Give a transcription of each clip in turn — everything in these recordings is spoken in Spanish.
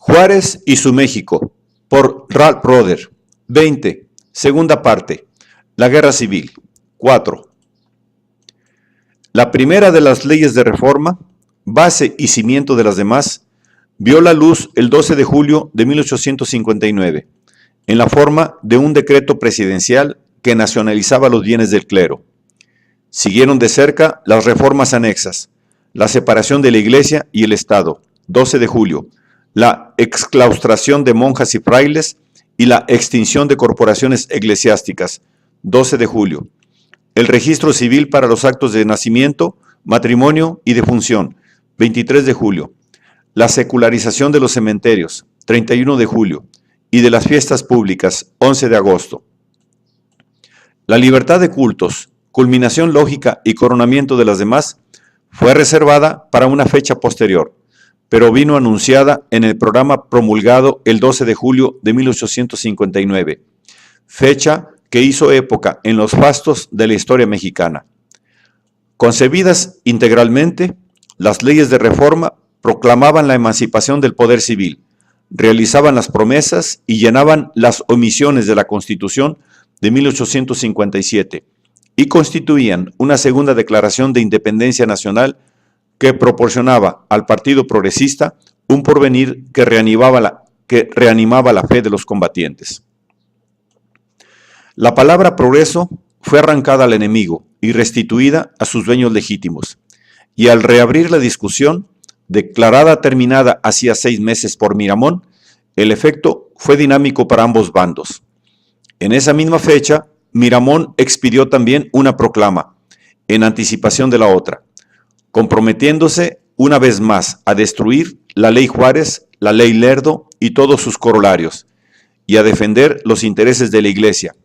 Juárez y su México, por Ralph Roder. 20. Segunda parte. La Guerra Civil. 4. La primera de las leyes de reforma, base y cimiento de las demás, vio la luz el 12 de julio de 1859, en la forma de un decreto presidencial que nacionalizaba los bienes del clero. Siguieron de cerca las reformas anexas, la separación de la Iglesia y el Estado, 12 de julio, la exclaustración de monjas y frailes y la extinción de corporaciones eclesiásticas, 12 de julio, el registro civil para los actos de nacimiento, matrimonio y defunción, 23 de julio, la secularización de los cementerios, 31 de julio, y de las fiestas públicas, 11 de agosto. La libertad de cultos, culminación lógica y coronamiento de las demás, fue reservada para una fecha posterior, pero vino anunciada en el programa promulgado el 12 de julio de 1859, fecha que hizo época en los fastos de la historia mexicana. Concebidas integralmente, las leyes de reforma proclamaban la emancipación del poder civil, realizaban las promesas y llenaban las omisiones de la Constitución de 1857 y constituían una segunda declaración de independencia nacional que proporcionaba al Partido Progresista un porvenir que reanimaba la fe de los combatientes. La palabra progreso fue arrancada al enemigo y restituida a sus dueños legítimos, y al reabrir la discusión, declarada terminada hacía 6 meses por Miramón, el efecto fue dinámico para ambos bandos. En esa misma fecha, Miramón expidió también una proclama, en anticipación de la otra, comprometiéndose una vez más a destruir la ley Juárez, la ley Lerdo y todos sus corolarios, y a defender los intereses de la Iglesia,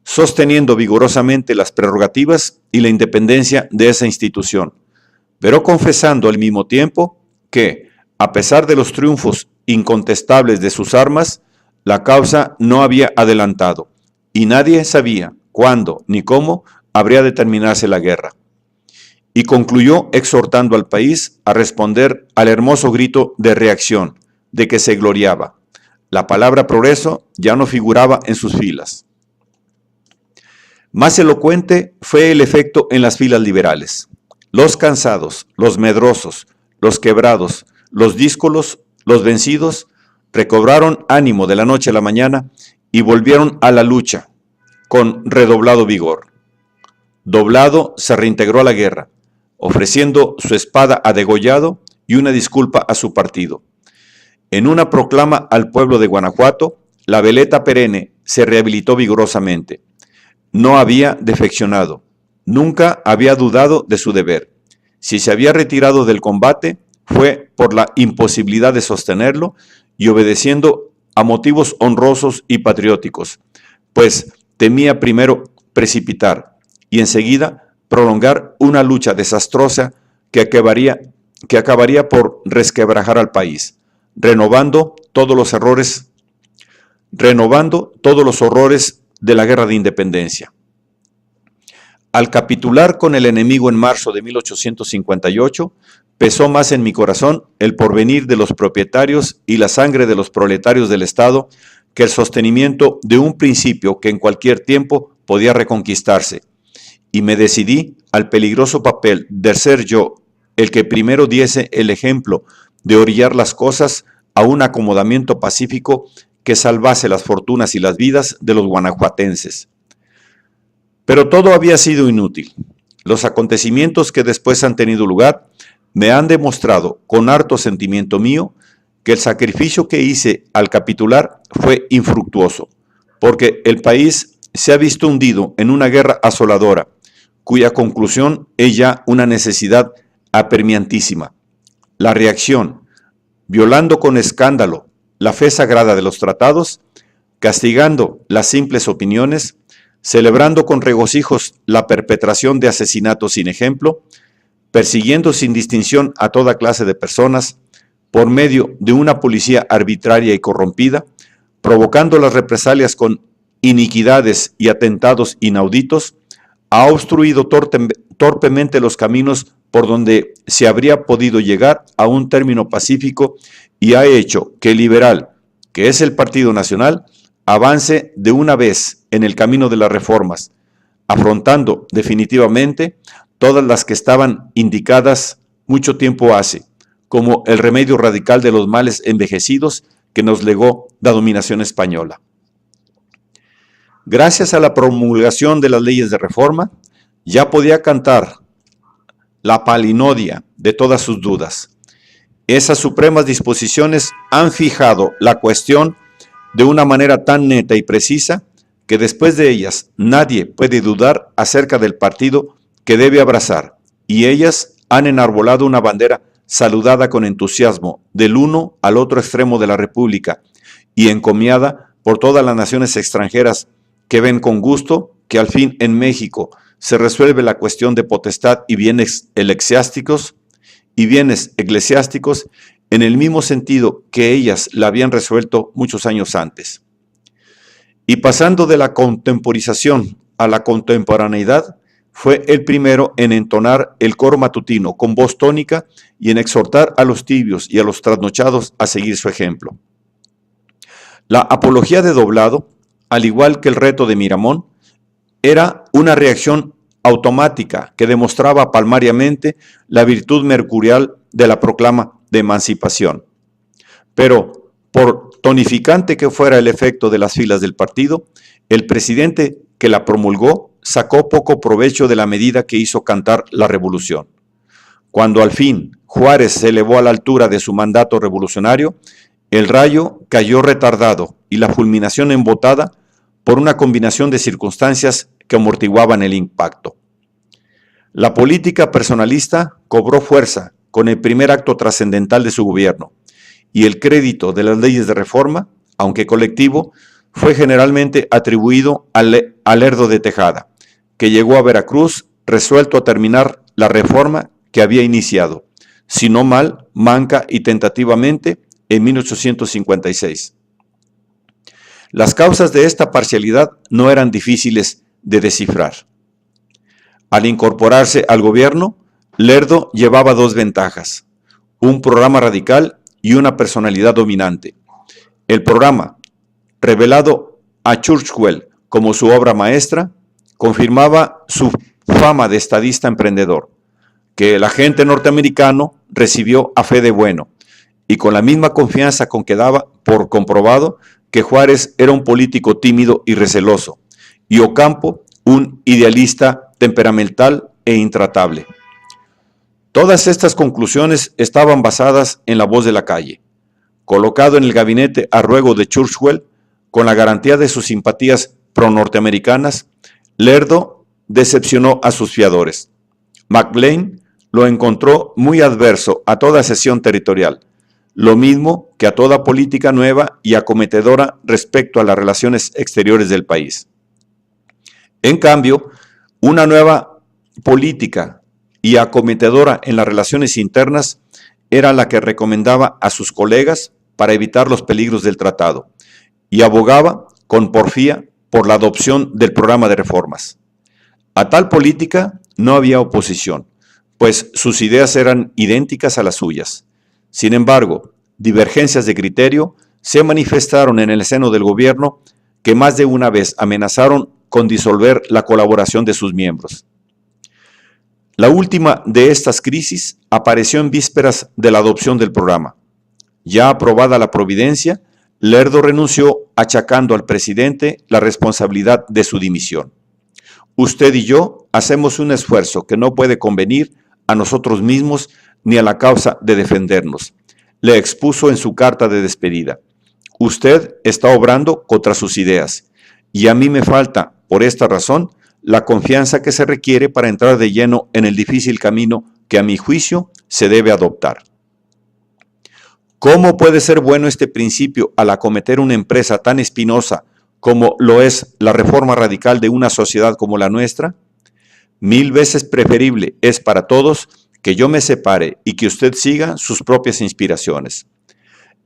sosteniendo vigorosamente las prerrogativas y la independencia de esa institución, pero confesando al mismo tiempo que, a pesar de los triunfos incontestables de sus armas, la causa no había adelantado, y nadie sabía cuándo ni cómo habría de terminarse la guerra. Y concluyó exhortando al país a responder al hermoso grito de reacción de que se gloriaba. La palabra progreso ya no figuraba en sus filas. Más elocuente fue el efecto en las filas liberales. Los cansados, los medrosos, los quebrados, los díscolos, los vencidos, recobraron ánimo de la noche a la mañana y volvieron a la lucha con redoblado vigor. Doblado se reintegró a la guerra, ofreciendo su espada a degollado y una disculpa a su partido. En una proclama al pueblo de Guanajuato, la veleta perenne se rehabilitó vigorosamente. No había defeccionado, nunca había dudado de su deber. Si se había retirado del combate, fue por la imposibilidad de sostenerlo y obedeciendo a motivos honrosos y patrióticos, pues temía primero precipitar y enseguida prolongar una lucha desastrosa que acabaría por resquebrajar al país, renovando todos los horrores de la guerra de independencia. Al capitular con el enemigo en marzo de 1858, pesó más en mi corazón el porvenir de los propietarios y la sangre de los proletarios del Estado que el sostenimiento de un principio que en cualquier tiempo podía reconquistarse, y me decidí al peligroso papel de ser yo el que primero diese el ejemplo de orillar las cosas a un acomodamiento pacífico que salvase las fortunas y las vidas de los guanajuatenses. Pero todo había sido inútil. Los acontecimientos que después han tenido lugar me han demostrado con harto sentimiento mío que el sacrificio que hice al capitular fue infructuoso, porque el país se ha visto hundido en una guerra asoladora, cuya conclusión es ya una necesidad apremiantísima. La reacción, violando con escándalo la fe sagrada de los tratados, castigando las simples opiniones, celebrando con regocijos la perpetración de asesinatos sin ejemplo, persiguiendo sin distinción a toda clase de personas, por medio de una policía arbitraria y corrompida, provocando las represalias con iniquidades y atentados inauditos, ha obstruido torpemente los caminos por donde se habría podido llegar a un término pacífico y ha hecho que el liberal, que es el Partido Nacional, avance de una vez en el camino de las reformas, afrontando definitivamente todas las que estaban indicadas mucho tiempo hace, como el remedio radical de los males envejecidos que nos legó la dominación española. Gracias a la promulgación de las leyes de reforma, ya podía cantar la palinodia de todas sus dudas. Esas supremas disposiciones han fijado la cuestión de una manera tan neta y precisa que después de ellas nadie puede dudar acerca del partido que debe abrazar, y ellas han enarbolado una bandera saludada con entusiasmo del uno al otro extremo de la República y encomiada por todas las naciones extranjeras que ven con gusto que al fin en México se resuelve la cuestión de potestad y bienes eclesiásticos en el mismo sentido que ellas la habían resuelto muchos años antes. Y pasando de la contemporización a la contemporaneidad, fue el primero en entonar el coro matutino con voz tónica y en exhortar a los tibios y a los trasnochados a seguir su ejemplo. La apología de Doblado, al igual que el reto de Miramón, era una reacción automática que demostraba palmariamente la virtud mercurial de la proclama de emancipación. Pero, por tonificante que fuera el efecto de las filas del partido, el presidente que la promulgó sacó poco provecho de la medida que hizo cantar la revolución. Cuando al fin Juárez se elevó a la altura de su mandato revolucionario, el rayo cayó retardado y la fulminación embotada por una combinación de circunstancias que amortiguaban el impacto. La política personalista cobró fuerza con el primer acto trascendental de su gobierno, y el crédito de las leyes de reforma, aunque colectivo, fue generalmente atribuido al Lerdo de Tejada, que llegó a Veracruz resuelto a terminar la reforma que había iniciado, si no mal, manca y tentativamente, en 1856. Las causas de esta parcialidad no eran difíciles de descifrar. Al incorporarse al gobierno, Lerdo llevaba dos ventajas: un programa radical y una personalidad dominante. El programa, revelado a Churchill como su obra maestra, confirmaba su fama de estadista emprendedor, que el agente norteamericano recibió a fe de bueno, y con la misma confianza con que daba por comprobado que Juárez era un político tímido y receloso, y Ocampo un idealista temperamental e intratable. Todas estas conclusiones estaban basadas en la voz de la calle. Colocado en el gabinete a ruego de Churchill, con la garantía de sus simpatías pro-norteamericanas, Lerdo decepcionó a sus fiadores. McLean lo encontró muy adverso a toda cesión territorial, lo mismo que a toda política nueva y acometedora respecto a las relaciones exteriores del país. En cambio, una nueva política y acometedora en las relaciones internas era la que recomendaba a sus colegas para evitar los peligros del tratado, y abogaba con porfía por la adopción del programa de reformas. A tal política no había oposición, pues sus ideas eran idénticas a las suyas. Sin embargo, divergencias de criterio se manifestaron en el seno del gobierno que más de una vez amenazaron con disolver la colaboración de sus miembros. La última de estas crisis apareció en vísperas de la adopción del programa. Ya aprobada la providencia, Lerdo renunció achacando al presidente la responsabilidad de su dimisión. Usted y yo hacemos un esfuerzo que no puede convenir a nosotros mismos ni a la causa de defendernos, le expuso en su carta de despedida. Usted está obrando contra sus ideas, y a mí me falta, por esta razón, la confianza que se requiere para entrar de lleno en el difícil camino que a mi juicio se debe adoptar. ¿Cómo puede ser bueno este principio al acometer una empresa tan espinosa como lo es la reforma radical de una sociedad como la nuestra? 1000 veces preferible es para todos que yo me separe y que usted siga sus propias inspiraciones.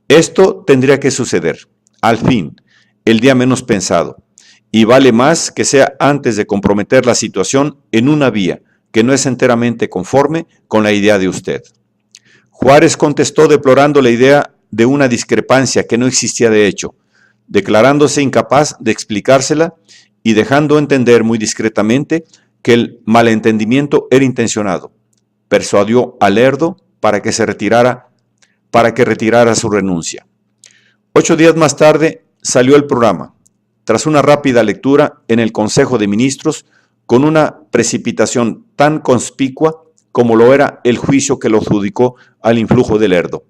Esto tendría que suceder, al fin, el día menos pensado, y vale más que sea antes de comprometer la situación en una vía que no es enteramente conforme con la idea de usted. Juárez contestó deplorando la idea de una discrepancia que no existía de hecho, declarándose incapaz de explicársela y dejando entender muy discretamente que el malentendimiento era intencionado. Persuadió a Lerdo para que retirara su renuncia. 8 días más tarde salió el programa, tras una rápida lectura en el Consejo de Ministros, con una precipitación tan conspicua como lo era el juicio que lo adjudicó al influjo de Lerdo.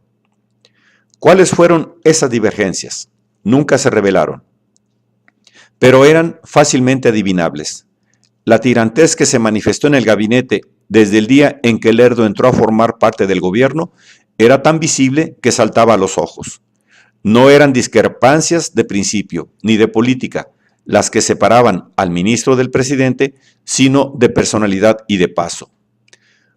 ¿Cuáles fueron esas divergencias? Nunca se revelaron, pero eran fácilmente adivinables. La tirantez que se manifestó en el gabinete desde el día en que Lerdo entró a formar parte del gobierno era tan visible que saltaba a los ojos. No eran discrepancias de principio ni de política las que separaban al ministro del presidente, sino de personalidad y de paso.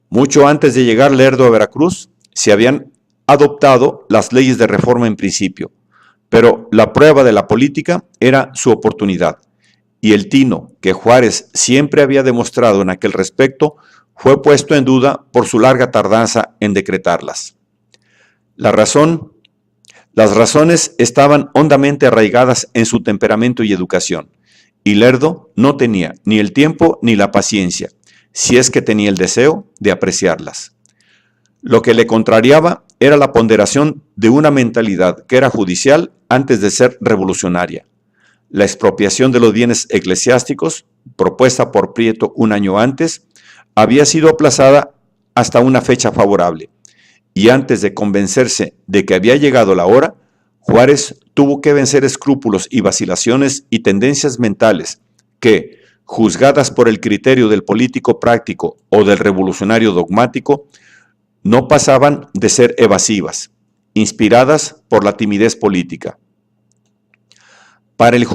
Mucho antes de llegar Lerdo a Veracruz, se habían adoptado las leyes de reforma en principio, pero la prueba de la política era su oportunidad, y el tino que Juárez siempre había demostrado en aquel respecto fue puesto en duda por su larga tardanza en decretarlas. Las razones estaban hondamente arraigadas en su temperamento y educación, y Lerdo no tenía ni el tiempo ni la paciencia, si es que tenía el deseo de apreciarlas. Lo que le contrariaba era la ponderación de una mentalidad que era judicial antes de ser revolucionaria. La expropiación de los bienes eclesiásticos, propuesta por Prieto un año antes, había sido aplazada hasta una fecha favorable, y antes de convencerse de que había llegado la hora, Juárez tuvo que vencer escrúpulos y vacilaciones y tendencias mentales que, juzgadas por el criterio del político práctico o del revolucionario dogmático, no pasaban de ser evasivas, inspiradas por la timidez política. Para el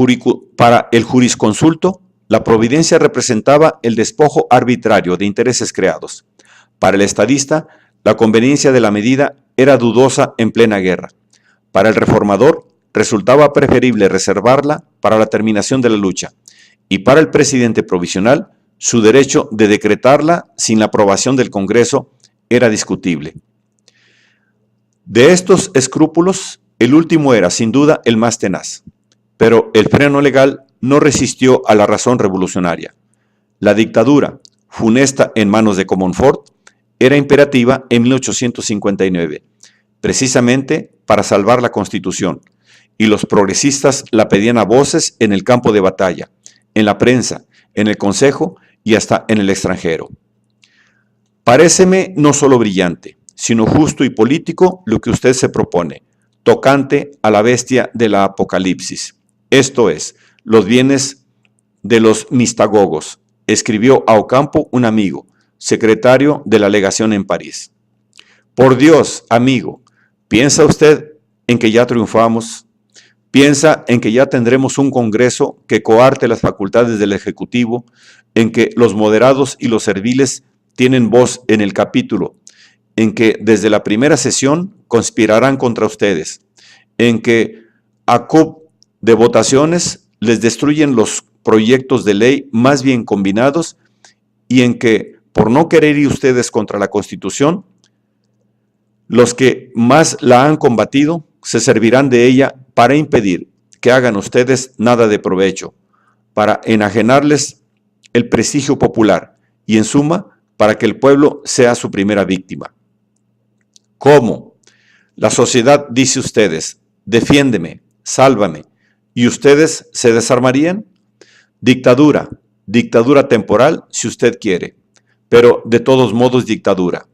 jurisconsulto, la providencia representaba el despojo arbitrario de intereses creados. Para el estadista, la conveniencia de la medida era dudosa en plena guerra. Para el reformador, resultaba preferible reservarla para la terminación de la lucha. Y para el presidente provisional, su derecho de decretarla sin la aprobación del Congreso era discutible. De estos escrúpulos, el último era, sin duda, el más tenaz. Pero el freno legal no resistió a la razón revolucionaria. La dictadura, funesta en manos de Comonfort, era imperativa en 1859, precisamente para salvar la Constitución, y los progresistas la pedían a voces en el campo de batalla, en la prensa, en el Consejo y hasta en el extranjero. Paréceme no solo brillante, sino justo y político lo que usted se propone, tocante a la bestia de la Apocalipsis, esto es, los bienes de los mistagogos, escribió a Ocampo un amigo, secretario de la legación en París. Por Dios, amigo, ¿piensa usted en que ya triunfamos? ¿Piensa en que ya tendremos un Congreso que coarte las facultades del Ejecutivo, en que los moderados y los serviles tienen voz en el capítulo, en que desde la primera sesión conspirarán contra ustedes, en que a CUP de votaciones les destruyen los proyectos de ley más bien combinados y en que, por no querer ir ustedes contra la Constitución, los que más la han combatido se servirán de ella para impedir que hagan ustedes nada de provecho, para enajenarles el prestigio popular y, en suma, para que el pueblo sea su primera víctima. ¿Cómo? La sociedad dice ustedes, defiéndeme, sálvame, ¿y ustedes se desarmarían? Dictadura, dictadura temporal si usted quiere, pero de todos modos dictadura.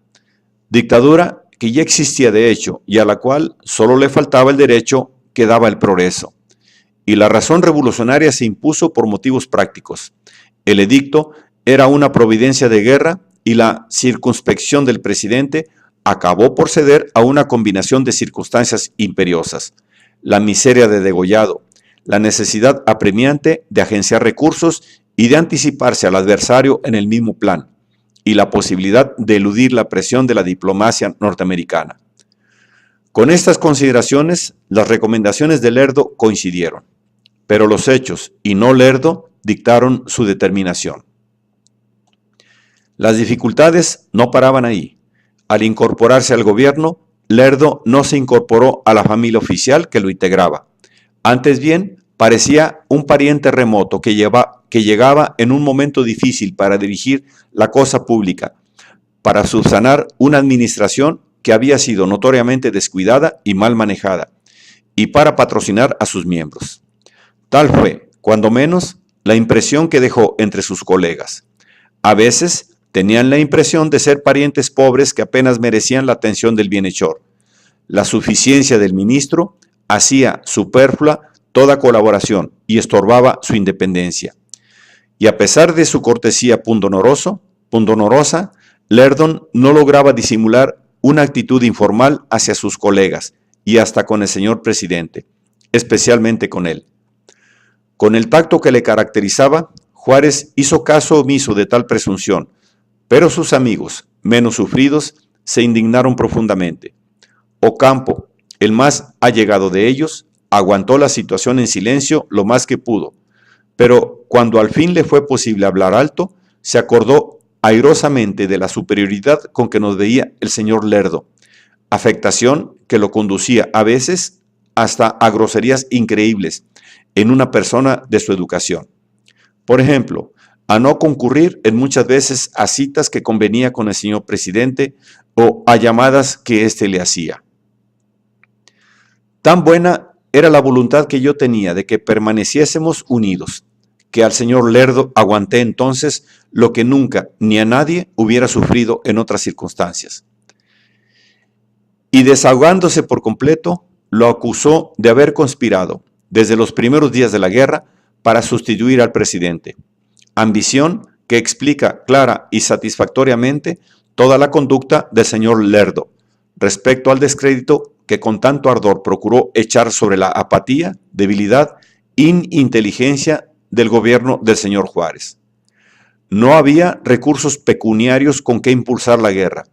Dictadura que ya existía de hecho y a la cual solo le faltaba el derecho que daba el progreso. Y la razón revolucionaria se impuso por motivos prácticos. El edicto era una providencia de guerra y la circunspección del presidente acabó por ceder a una combinación de circunstancias imperiosas. La miseria de degollado, la necesidad apremiante de agenciar recursos y de anticiparse al adversario en el mismo plan, y la posibilidad de eludir la presión de la diplomacia norteamericana. Con estas consideraciones, las recomendaciones de Lerdo coincidieron, pero los hechos, y no Lerdo, dictaron su determinación. Las dificultades no paraban ahí. Al incorporarse al gobierno, Lerdo no se incorporó a la familia oficial que lo integraba. Antes bien, parecía un pariente remoto que llegaba en un momento difícil para dirigir la cosa pública, para subsanar una administración que había sido notoriamente descuidada y mal manejada, y para patrocinar a sus miembros. Tal fue, cuando menos, la impresión que dejó entre sus colegas. A veces tenían la impresión de ser parientes pobres que apenas merecían la atención del bienhechor. La suficiencia del ministro hacía superflua toda colaboración y estorbaba su independencia. Y a pesar de su cortesía pundonorosa, Lerdo no lograba disimular una actitud informal hacia sus colegas y hasta con el señor presidente, especialmente con él. Con el tacto que le caracterizaba, Juárez hizo caso omiso de tal presunción, pero sus amigos, menos sufridos, se indignaron profundamente. Ocampo, el más allegado de ellos, aguantó la situación en silencio lo más que pudo, pero cuando al fin le fue posible hablar alto, se acordó airosamente de la superioridad con que nos veía el señor Lerdo, afectación que lo conducía a veces hasta a groserías increíbles en una persona de su educación. Por ejemplo, a no concurrir en muchas veces a citas que convenía con el señor presidente o a llamadas que éste le hacía. Tan buena era la voluntad que yo tenía de que permaneciésemos unidos, que al señor Lerdo aguanté entonces lo que nunca ni a nadie hubiera sufrido en otras circunstancias. Y desahogándose por completo, lo acusó de haber conspirado desde los primeros días de la guerra para sustituir al presidente, ambición que explica clara y satisfactoriamente toda la conducta del señor Lerdo respecto al descrédito que con tanto ardor procuró echar sobre la apatía, debilidad, ininteligencia del gobierno del señor Juárez. No había recursos pecuniarios con que impulsar la guerra,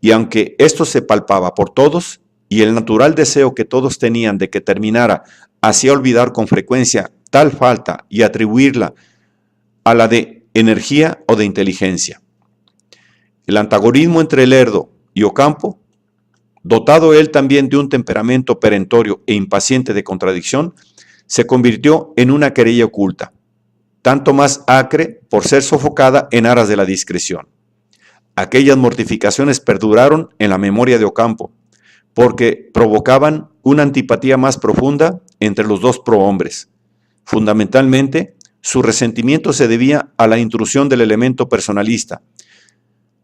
y aunque esto se palpaba por todos, y el natural deseo que todos tenían de que terminara hacía olvidar con frecuencia tal falta y atribuirla a la de energía o de inteligencia. El antagonismo entre Lerdo y Ocampo, dotado él también de un temperamento perentorio e impaciente de contradicción, se convirtió en una querella oculta, tanto más acre por ser sofocada en aras de la discreción. Aquellas mortificaciones perduraron en la memoria de Ocampo, porque provocaban una antipatía más profunda entre los dos prohombres. Fundamentalmente, su resentimiento se debía a la intrusión del elemento personalista,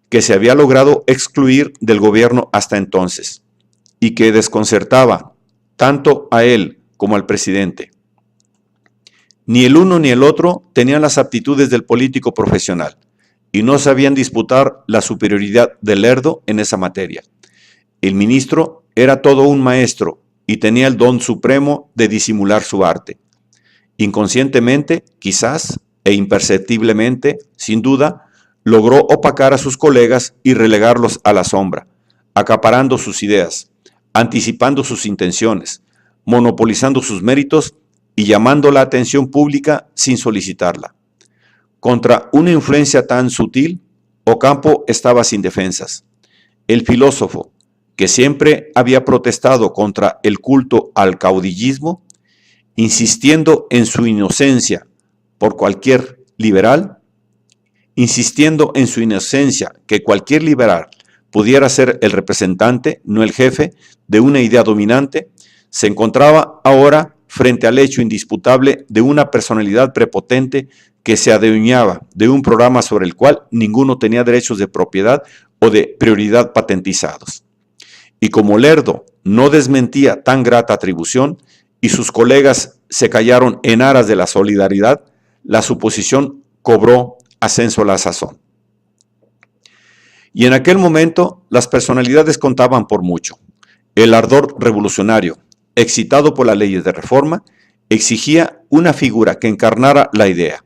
que se había logrado excluir del gobierno hasta entonces, y que desconcertaba tanto a él como al presidente. Ni el uno ni el otro tenían las aptitudes del político profesional, y no sabían disputar la superioridad de Lerdo en esa materia. El ministro era todo un maestro y tenía el don supremo de disimular su arte. Inconscientemente, quizás, e imperceptiblemente, sin duda, logró opacar a sus colegas y relegarlos a la sombra, acaparando sus ideas, anticipando sus intenciones, monopolizando sus méritos y llamando la atención pública sin solicitarla. Contra una influencia tan sutil, Ocampo estaba sin defensas. El filósofo, que siempre había protestado contra el culto al caudillismo, insistiendo en su inocencia por cualquier liberal, insistiendo en su inocencia que cualquier liberal pudiera ser el representante, no el jefe, de una idea dominante, se encontraba ahora frente al hecho indisputable de una personalidad prepotente que se adueñaba de un programa sobre el cual ninguno tenía derechos de propiedad o de prioridad patentizados. Y como Lerdo no desmentía tan grata atribución y sus colegas se callaron en aras de la solidaridad, la suposición cobró ascenso a la sazón. Y en aquel momento las personalidades contaban por mucho. El ardor revolucionario, excitado por las leyes de reforma, exigía una figura que encarnara la idea.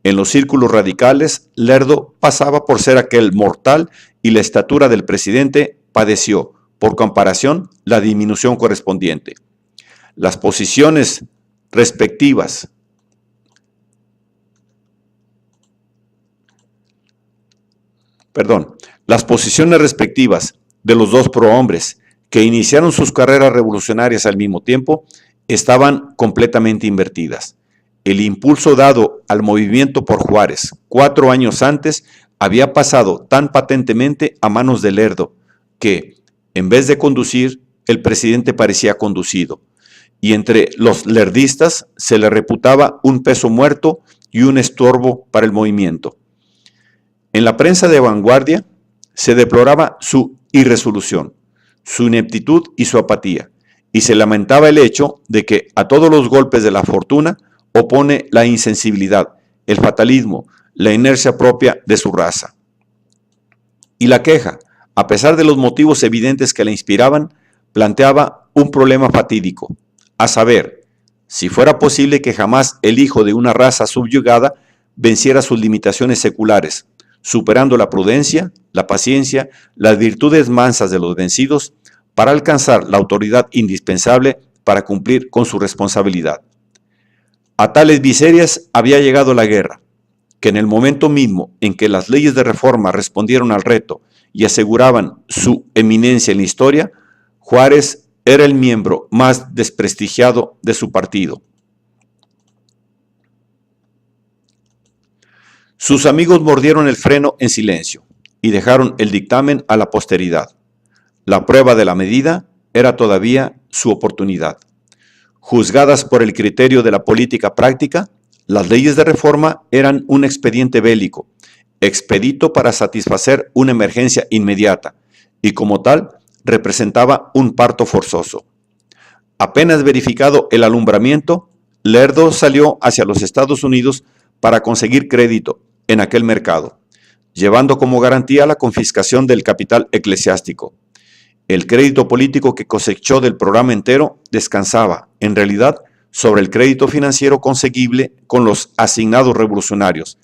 En los círculos radicales, Lerdo pasaba por ser aquel mortal y la estatura del presidente padeció, por comparación, la disminución correspondiente. Las posiciones respectivas de los dos prohombres que iniciaron sus carreras revolucionarias al mismo tiempo estaban completamente invertidas. El impulso dado al movimiento por Juárez 4 años antes había pasado tan patentemente a manos de Lerdo que, en vez de conducir, el presidente parecía conducido, y entre los lerdistas se le reputaba un peso muerto y un estorbo para el movimiento. En la prensa de vanguardia se deploraba su irresolución, su ineptitud y su apatía, y se lamentaba el hecho de que a todos los golpes de la fortuna opone la insensibilidad, el fatalismo, la inercia propia de su raza. Y la queja, a pesar de los motivos evidentes que la inspiraban, planteaba un problema fatídico, a saber, si fuera posible que jamás el hijo de una raza subyugada venciera sus limitaciones seculares, superando la prudencia, la paciencia, las virtudes mansas de los vencidos, para alcanzar la autoridad indispensable para cumplir con su responsabilidad. A tales miserias había llegado la guerra, que en el momento mismo en que las leyes de reforma respondieron al reto y aseguraban su eminencia en la historia, Juárez era el miembro más desprestigiado de su partido. Sus amigos mordieron el freno en silencio y dejaron el dictamen a la posteridad. La prueba de la medida era todavía su oportunidad. Juzgadas por el criterio de la política práctica, las leyes de reforma eran un expediente bélico, expedito para satisfacer una emergencia inmediata, y como tal, representaba un parto forzoso. Apenas verificado el alumbramiento, Lerdo salió hacia los Estados Unidos para conseguir crédito en aquel mercado, llevando como garantía la confiscación del capital eclesiástico. El crédito político que cosechó del programa entero descansaba, en realidad, sobre el crédito financiero conseguible con los asignados revolucionarios,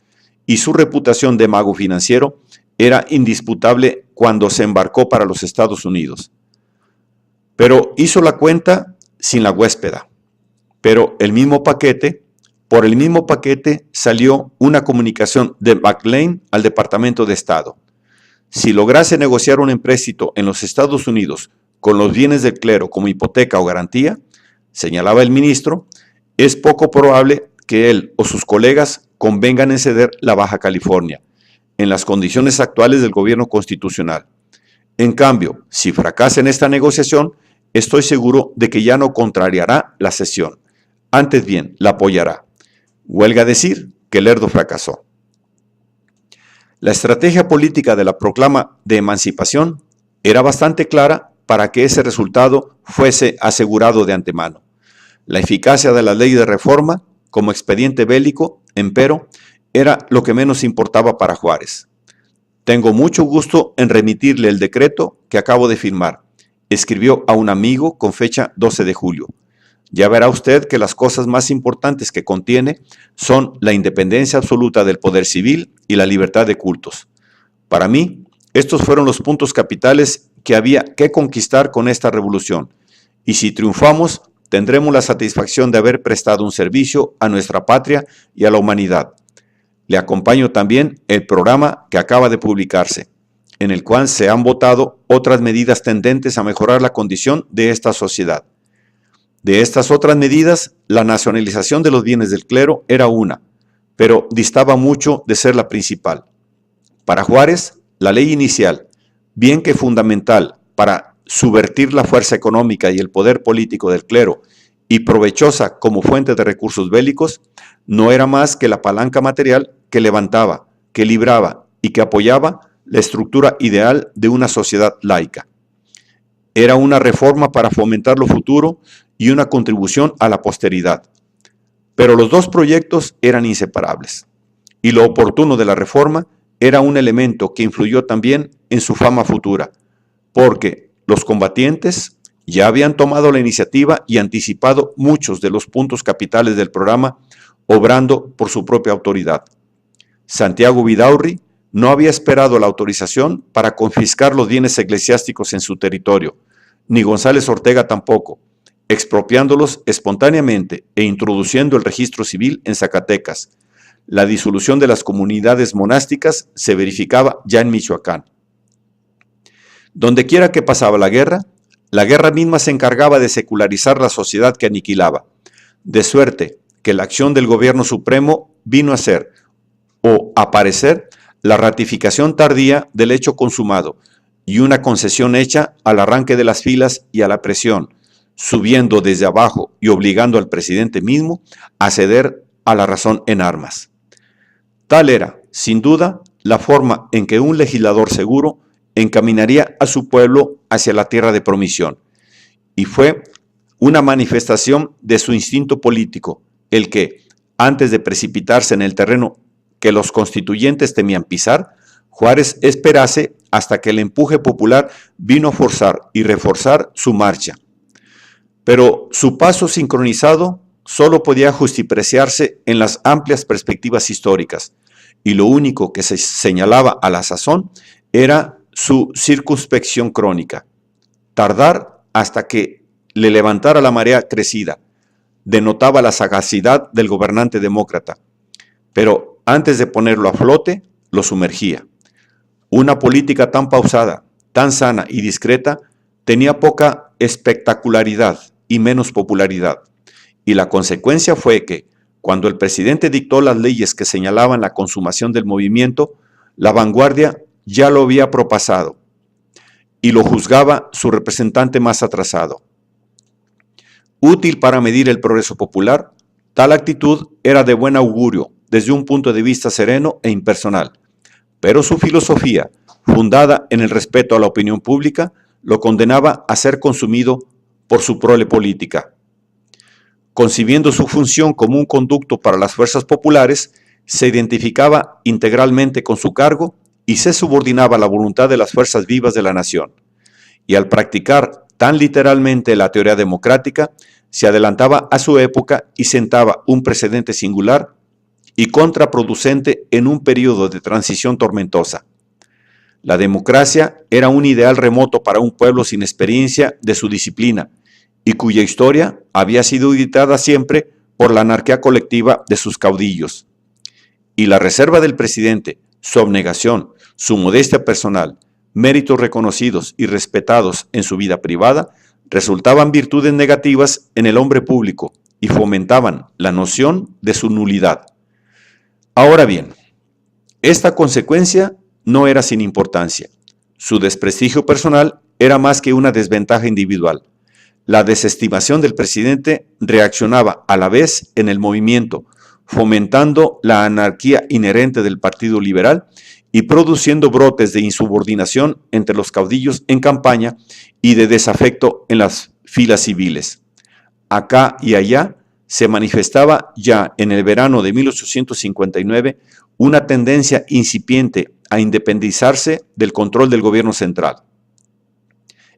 y su reputación de mago financiero era indisputable cuando se embarcó para los Estados Unidos. Pero hizo la cuenta sin la huéspeda. Pero por el mismo paquete salió una comunicación de McLean al Departamento de Estado. Si lograse negociar un empréstito en los Estados Unidos con los bienes del clero como hipoteca o garantía, señalaba el ministro, es poco probable que él o sus colegas convengan en ceder la Baja California, en las condiciones actuales del gobierno constitucional. En cambio, si fracasa en esta negociación, estoy seguro de que ya no contrariará la cesión, antes bien la apoyará. Huelga decir que Lerdo fracasó. La estrategia política de la proclama de emancipación era bastante clara para que ese resultado fuese asegurado de antemano. La eficacia de la ley de reforma, como expediente bélico, empero, era lo que menos importaba para Juárez. Tengo mucho gusto en remitirle el decreto que acabo de firmar, escribió a un amigo con fecha 12 de julio. Ya verá usted que las cosas más importantes que contiene son la independencia absoluta del poder civil y la libertad de cultos. Para mí, estos fueron los puntos capitales que había que conquistar con esta revolución, y si triunfamos, tendremos la satisfacción de haber prestado un servicio a nuestra patria y a la humanidad. Le acompaño también el programa que acaba de publicarse, en el cual se han votado otras medidas tendentes a mejorar la condición de esta sociedad. De estas otras medidas, la nacionalización de los bienes del clero era una, pero distaba mucho de ser la principal. Para Juárez, la ley inicial, bien que fundamental para subvertir la fuerza económica y el poder político del clero y provechosa como fuente de recursos bélicos, no era más que la palanca material que levantaba, que libraba y que apoyaba la estructura ideal de una sociedad laica. Era una reforma para fomentar lo futuro y una contribución a la posteridad. Pero los dos proyectos eran inseparables, y lo oportuno de la reforma era un elemento que influyó también en su fama futura, porque los combatientes ya habían tomado la iniciativa y anticipado muchos de los puntos capitales del programa, obrando por su propia autoridad. Santiago Vidaurri no había esperado la autorización para confiscar los bienes eclesiásticos en su territorio, ni González Ortega tampoco, expropiándolos espontáneamente e introduciendo el registro civil en Zacatecas. La disolución de las comunidades monásticas se verificaba ya en Michoacán. Donde quiera que pasaba la guerra, La guerra misma se encargaba de secularizar la sociedad que aniquilaba, de suerte que la acción del gobierno supremo vino a ser, o a parecer, la ratificación tardía del hecho consumado y una concesión hecha al arranque de las filas y a la presión, subiendo desde abajo y obligando al presidente mismo a ceder a la razón en armas. Tal era, sin duda, la forma en que un legislador seguro encaminaría a su pueblo hacia la tierra de promisión, y fue una manifestación de su instinto político, el que, antes de precipitarse en el terreno que los constituyentes temían pisar, Juárez esperase hasta que el empuje popular vino a forzar y reforzar su marcha. Pero su paso sincronizado solo podía justipreciarse en las amplias perspectivas históricas, y lo único que se señalaba a la sazón era su circunspección crónica. Tardar hasta que le levantara la marea crecida denotaba la sagacidad del gobernante demócrata, pero antes de ponerlo a flote, lo sumergía. Una política tan pausada, tan sana y discreta tenía poca espectacularidad y menos popularidad, y la consecuencia fue que, cuando el presidente dictó las leyes que señalaban la consumación del movimiento, la vanguardia ya lo había propasado, y lo juzgaba su representante más atrasado. Útil para medir el progreso popular, tal actitud era de buen augurio desde un punto de vista sereno e impersonal, pero su filosofía, fundada en el respeto a la opinión pública, lo condenaba a ser consumido por su prole política. Concibiendo su función como un conducto para las fuerzas populares, se identificaba integralmente con su cargo y se subordinaba a la voluntad de las fuerzas vivas de la nación. Y al practicar tan literalmente la teoría democrática, se adelantaba a su época y sentaba un precedente singular y contraproducente en un periodo de transición tormentosa. La democracia era un ideal remoto para un pueblo sin experiencia de su disciplina y cuya historia había sido dictada siempre por la anarquía colectiva de sus caudillos. Y la reserva del presidente, su abnegación, su modestia personal, méritos reconocidos y respetados en su vida privada, resultaban virtudes negativas en el hombre público y fomentaban la noción de su nulidad. Ahora bien, esta consecuencia no era sin importancia. Su desprestigio personal era más que una desventaja individual. La desestimación del presidente reaccionaba a la vez en el movimiento, fomentando la anarquía inherente del Partido Liberal y produciendo brotes de insubordinación entre los caudillos en campaña y de desafecto en las filas civiles. Acá y allá se manifestaba ya en el verano de 1859 una tendencia incipiente a independizarse del control del gobierno central.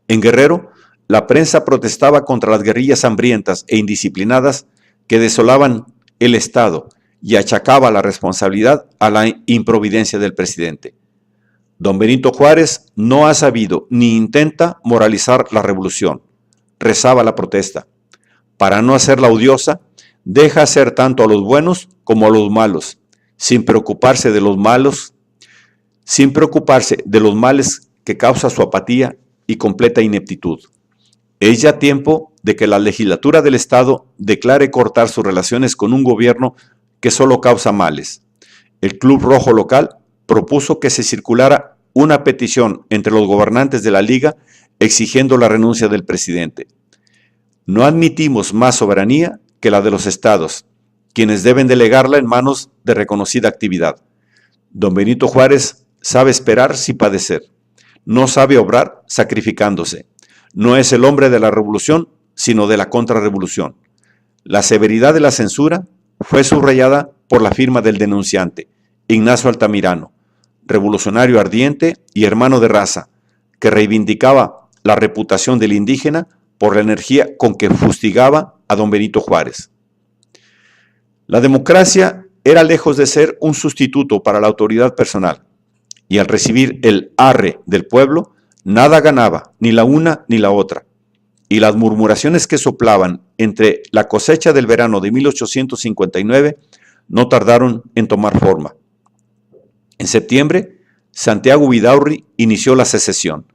En Guerrero, la prensa protestaba contra las guerrillas hambrientas e indisciplinadas que desolaban el Estado y achacaba la responsabilidad a la improvidencia del presidente. Don Benito Juárez no ha sabido ni intenta moralizar la revolución, rezaba la protesta. Para no hacerla odiosa, deja hacer tanto a los buenos como a los malos, sin preocuparse de los males que causa su apatía y completa ineptitud. Es ya tiempo de que la legislatura del Estado declare cortar sus relaciones con un gobierno que solo causa males. El Club Rojo local propuso que se circulara una petición entre los gobernantes de la Liga exigiendo la renuncia del presidente. No admitimos más soberanía que la de los estados, quienes deben delegarla en manos de reconocida actividad. Don Benito Juárez sabe esperar sin padecer, no sabe obrar sacrificándose. No es el hombre de la revolución, sino de la contrarrevolución. La severidad de la censura fue subrayada por la firma del denunciante, Ignacio Altamirano, revolucionario ardiente y hermano de raza, que reivindicaba la reputación del indígena por la energía con que fustigaba a don Benito Juárez. La democracia era lejos de ser un sustituto para la autoridad personal, y al recibir el arre del pueblo, nada ganaba, ni la una ni la otra, y las murmuraciones que soplaban entre la cosecha del verano de 1859 no tardaron en tomar forma. En septiembre, Santiago Vidaurri inició la secesión,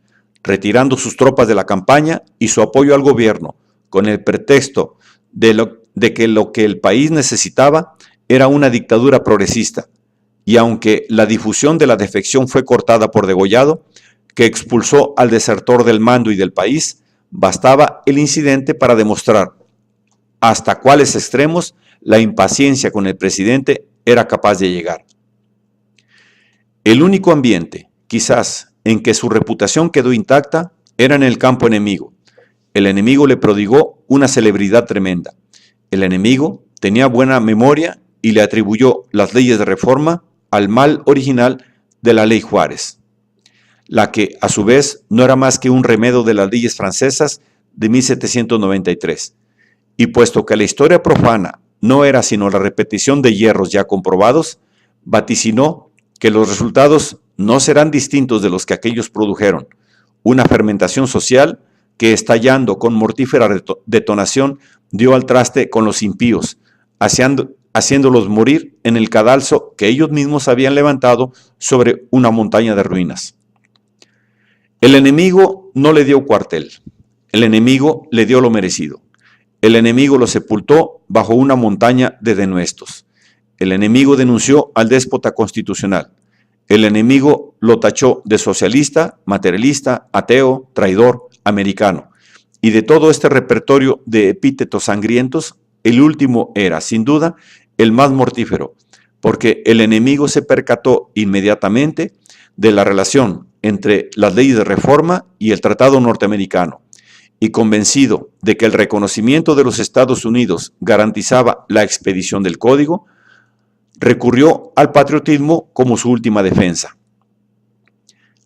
retirando sus tropas de la campaña y su apoyo al gobierno, con el pretexto de que lo que el país necesitaba era una dictadura progresista, y aunque la difusión de la defección fue cortada por Degollado, que expulsó al desertor del mando y del país, bastaba el incidente para demostrar hasta cuáles extremos la impaciencia con el presidente era capaz de llegar. El único ambiente, quizás, en que su reputación quedó intacta era en el campo enemigo. El enemigo le prodigó una celebridad tremenda. El enemigo tenía buena memoria y le atribuyó las leyes de reforma al mal original de la ley Juárez, la que a su vez no era más que un remedio de las leyes francesas de 1793. Y puesto que la historia profana no era sino la repetición de hierros ya comprobados, vaticinó que los resultados no serán distintos de los que aquellos produjeron, una fermentación social que, estallando con mortífera detonación, dio al traste con los impíos, haciéndolos morir en el cadalso que ellos mismos habían levantado sobre una montaña de ruinas. El enemigo no le dio cuartel, el enemigo le dio lo merecido. El enemigo lo sepultó bajo una montaña de denuestos. El enemigo denunció al déspota constitucional. El enemigo lo tachó de socialista, materialista, ateo, traidor, americano. Y de todo este repertorio de epítetos sangrientos, el último era, sin duda, el más mortífero, porque el enemigo se percató inmediatamente de la relación entre las leyes de reforma y el Tratado Norteamericano, y convencido de que el reconocimiento de los Estados Unidos garantizaba la expedición del Código, recurrió al patriotismo como su última defensa.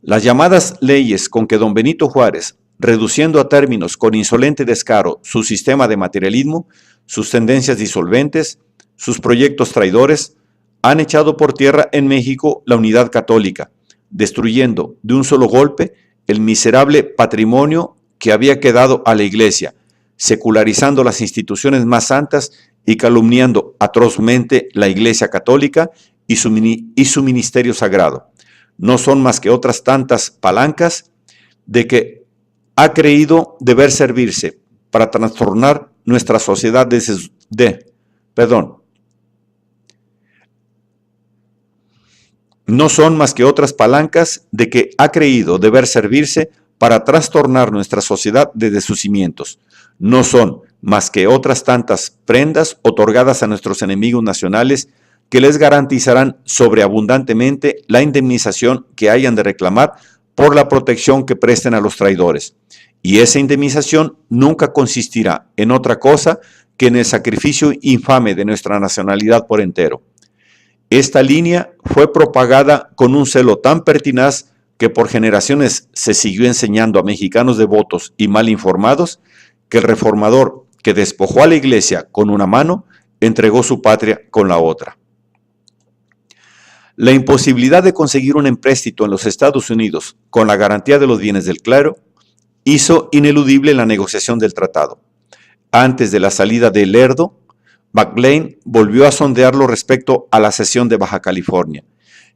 Las llamadas leyes con que don Benito Juárez, reduciendo a términos con insolente descaro su sistema de materialismo, sus tendencias disolventes, sus proyectos traidores, han echado por tierra en México la unidad católica, destruyendo de un solo golpe el miserable patrimonio que había quedado a la Iglesia, secularizando las instituciones más santas y calumniando atrozmente la Iglesia católica y su ministerio sagrado. No son más que otras tantas palancas de que ha creído deber servirse para trastornar nuestra sociedad No son más que otras palancas de que ha creído deber servirse para trastornar nuestra sociedad desde sus cimientos. No son más que otras tantas prendas otorgadas a nuestros enemigos nacionales que les garantizarán sobreabundantemente la indemnización que hayan de reclamar por la protección que presten a los traidores. Y esa indemnización nunca consistirá en otra cosa que en el sacrificio infame de nuestra nacionalidad por entero. Esta línea fue propagada con un celo tan pertinaz que por generaciones se siguió enseñando a mexicanos devotos y mal informados que el reformador que despojó a la Iglesia con una mano, entregó su patria con la otra. La imposibilidad de conseguir un empréstito en los Estados Unidos con la garantía de los bienes del clero hizo ineludible la negociación del tratado. Antes de la salida de Lerdo, McLean volvió a sondearlo respecto a la cesión de Baja California,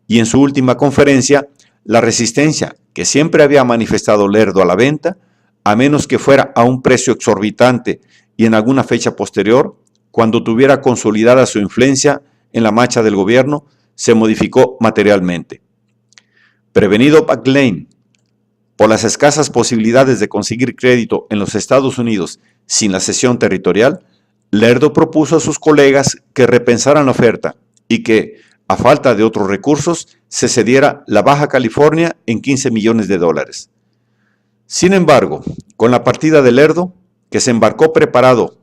y en su última conferencia, la resistencia que siempre había manifestado Lerdo a la venta, a menos que fuera a un precio exorbitante y en alguna fecha posterior, cuando tuviera consolidada su influencia en la marcha del gobierno, se modificó materialmente. Prevenido McLean por las escasas posibilidades de conseguir crédito en los Estados Unidos sin la cesión territorial, Lerdo propuso a sus colegas que repensaran la oferta y que, a falta de otros recursos, se cediera la Baja California en $15 millones. Sin embargo, con la partida de Lerdo, que se embarcó preparado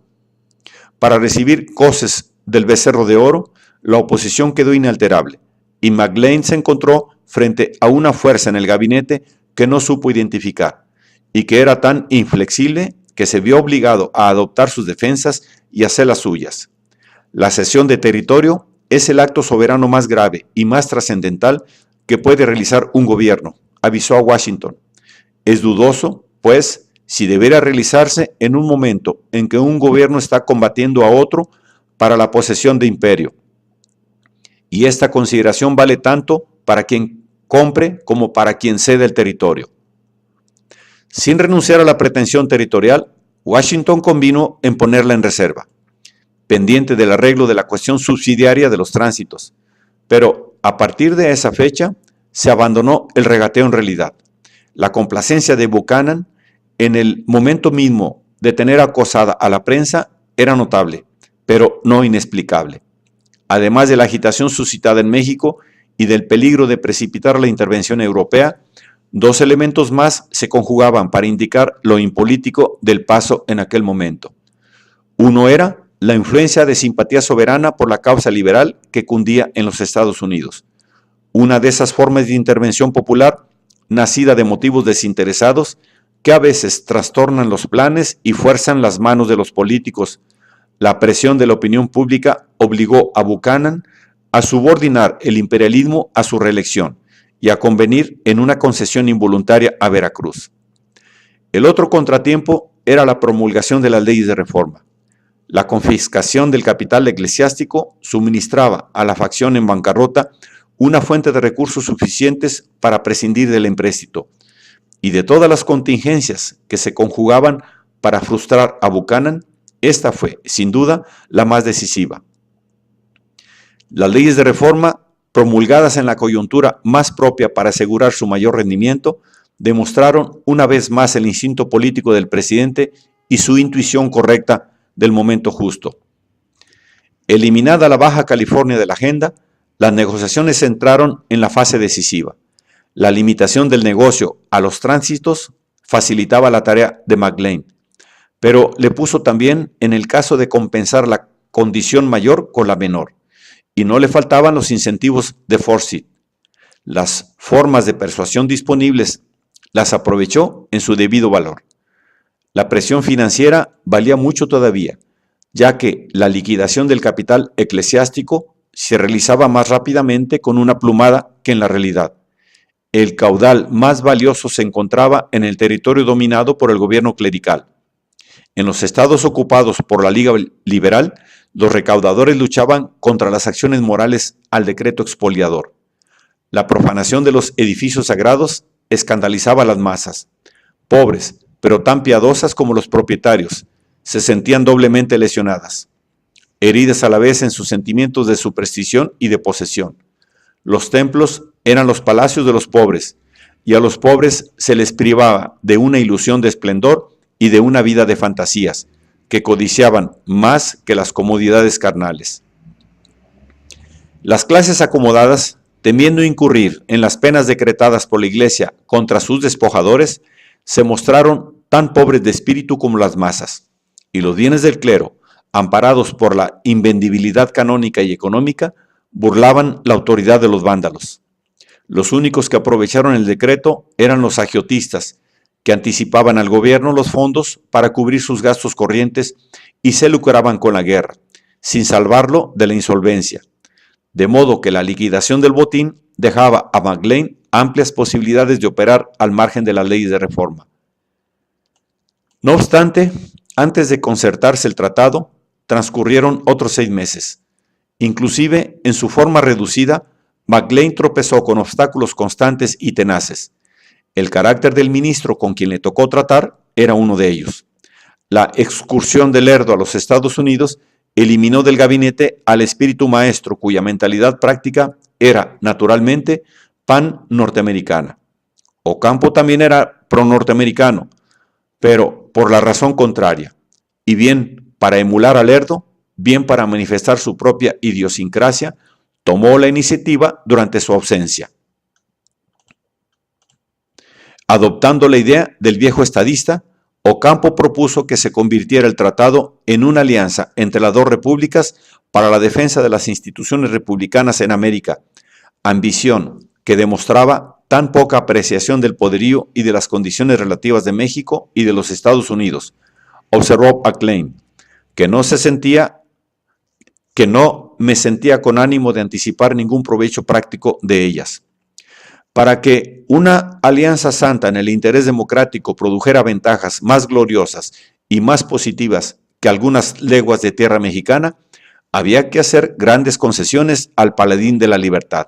para recibir coces del Becerro de Oro, la oposición quedó inalterable y McLean se encontró frente a una fuerza en el gabinete que no supo identificar y que era tan inflexible que se vio obligado a adoptar sus defensas y hacer las suyas. La cesión de territorio es el acto soberano más grave y más trascendental que puede realizar un gobierno, avisó a Washington. Es dudoso, pues, si deberá realizarse en un momento en que un gobierno está combatiendo a otro para la posesión de imperio. Y esta consideración vale tanto para quien compre como para quien cede el territorio. Sin renunciar a la pretensión territorial, Washington convino en ponerla en reserva, pendiente del arreglo de la cuestión subsidiaria de los tránsitos. Pero a partir de esa fecha, se abandonó el regateo en realidad. La complacencia de Buchanan en el momento mismo de tener acosada a la prensa era notable, pero no inexplicable. Además de la agitación suscitada en México y del peligro de precipitar la intervención europea, dos elementos más se conjugaban para indicar lo impolítico del paso en aquel momento. Uno era la influencia de simpatía soberana por la causa liberal que cundía en los Estados Unidos. Una de esas formas de intervención popular, nacida de motivos desinteresados, que a veces trastornan los planes y fuerzan las manos de los políticos. La presión de la opinión pública obligó a Buchanan a subordinar el imperialismo a su reelección y a convenir en una concesión involuntaria a Veracruz. El otro contratiempo era la promulgación de las leyes de reforma. La confiscación del capital eclesiástico suministraba a la facción en bancarrota una fuente de recursos suficientes para prescindir del empréstito, y de todas las contingencias que se conjugaban para frustrar a Buchanan, esta fue, sin duda, la más decisiva. Las leyes de reforma, promulgadas en la coyuntura más propia para asegurar su mayor rendimiento, demostraron una vez más el instinto político del presidente y su intuición correcta del momento justo. Eliminada la Baja California de la agenda, las negociaciones entraron en la fase decisiva. La limitación del negocio a los tránsitos facilitaba la tarea de McLean, pero le puso también en el caso de compensar la condición mayor con la menor, y no le faltaban los incentivos de Forsyth. Las formas de persuasión disponibles las aprovechó en su debido valor. La presión financiera valía mucho todavía, ya que la liquidación del capital eclesiástico se realizaba más rápidamente con una plumada que en la realidad. El caudal más valioso se encontraba en el territorio dominado por el gobierno clerical. En los estados ocupados por la Liga Liberal, los recaudadores luchaban contra las acciones morales al decreto expoliador. La profanación de los edificios sagrados escandalizaba a las masas. Pobres, pero tan piadosas como los propietarios, se sentían doblemente lesionadas, heridas a la vez en sus sentimientos de superstición y de posesión. Los templos eran los palacios de los pobres, y a los pobres se les privaba de una ilusión de esplendor y de una vida de fantasías, que codiciaban más que las comodidades carnales. Las clases acomodadas, temiendo incurrir en las penas decretadas por la Iglesia contra sus despojadores, se mostraron tan pobres de espíritu como las masas, y los bienes del clero, amparados por la invendibilidad canónica y económica, burlaban la autoridad de los vándalos. Los únicos que aprovecharon el decreto eran los agiotistas, que anticipaban al gobierno los fondos para cubrir sus gastos corrientes y se lucraban con la guerra, sin salvarlo de la insolvencia. De modo que la liquidación del botín dejaba a McLean amplias posibilidades de operar al margen de las leyes de reforma. No obstante, antes de concertarse el tratado, transcurrieron otros 6 meses. Inclusive, en su forma reducida, McLean tropezó con obstáculos constantes y tenaces. El carácter del ministro con quien le tocó tratar era uno de ellos. La excursión de Lerdo a los Estados Unidos eliminó del gabinete al espíritu maestro cuya mentalidad práctica era, naturalmente, pan-norteamericana. Ocampo también era pro-norteamericano, pero por la razón contraria, y bien para emular a Lerdo, bien para manifestar su propia idiosincrasia, tomó la iniciativa durante su ausencia. Adoptando la idea del viejo estadista, Ocampo propuso que se convirtiera el tratado en una alianza entre las dos repúblicas para la defensa de las instituciones republicanas en América, ambición que demostraba tan poca apreciación del poderío y de las condiciones relativas de México y de los Estados Unidos, observó McLean, que no me sentía con ánimo de anticipar ningún provecho práctico de ellas. Para que una alianza santa en el interés democrático produjera ventajas más gloriosas y más positivas que algunas leguas de tierra mexicana, había que hacer grandes concesiones al paladín de la libertad,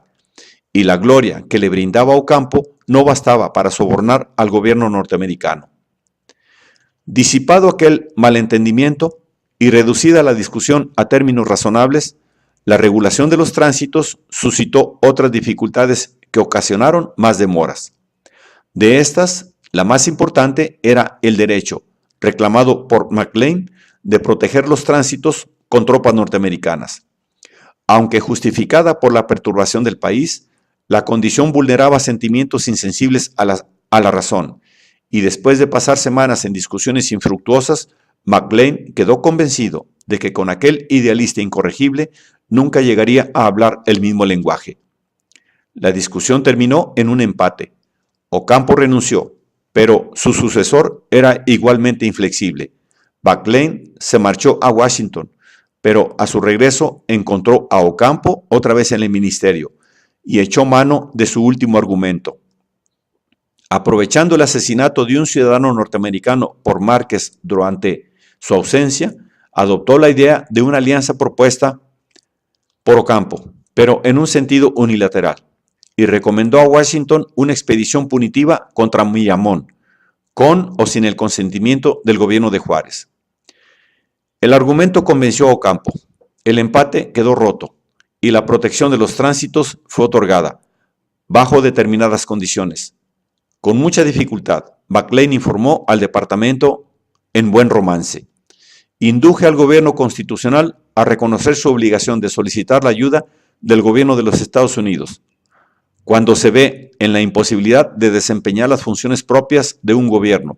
y la gloria que le brindaba Ocampo no bastaba para sobornar al gobierno norteamericano. Disipado aquel malentendimiento y reducida la discusión a términos razonables, la regulación de los tránsitos suscitó otras dificultades que ocasionaron más demoras. De estas, la más importante era el derecho, reclamado por McLean, de proteger los tránsitos con tropas norteamericanas. Aunque justificada por la perturbación del país, la condición vulneraba sentimientos insensibles a la razón, y después de pasar semanas en discusiones infructuosas, McLean quedó convencido de que con aquel idealista incorregible nunca llegaría a hablar el mismo lenguaje. La discusión terminó en un empate. Ocampo renunció, pero su sucesor era igualmente inflexible. McLean se marchó a Washington, pero a su regreso encontró a Ocampo otra vez en el ministerio y echó mano de su último argumento. Aprovechando el asesinato de un ciudadano norteamericano por Márquez durante su ausencia, adoptó la idea de una alianza propuesta por Ocampo, pero en un sentido unilateral, y recomendó a Washington una expedición punitiva contra Miramón, con o sin el consentimiento del gobierno de Juárez. El argumento convenció a Ocampo, el empate quedó roto y la protección de los tránsitos fue otorgada, bajo determinadas condiciones. Con mucha dificultad, McLean informó al departamento en buen romance. Induje al gobierno constitucional a reconocer su obligación de solicitar la ayuda del gobierno de los Estados Unidos, cuando se ve en la imposibilidad de desempeñar las funciones propias de un gobierno,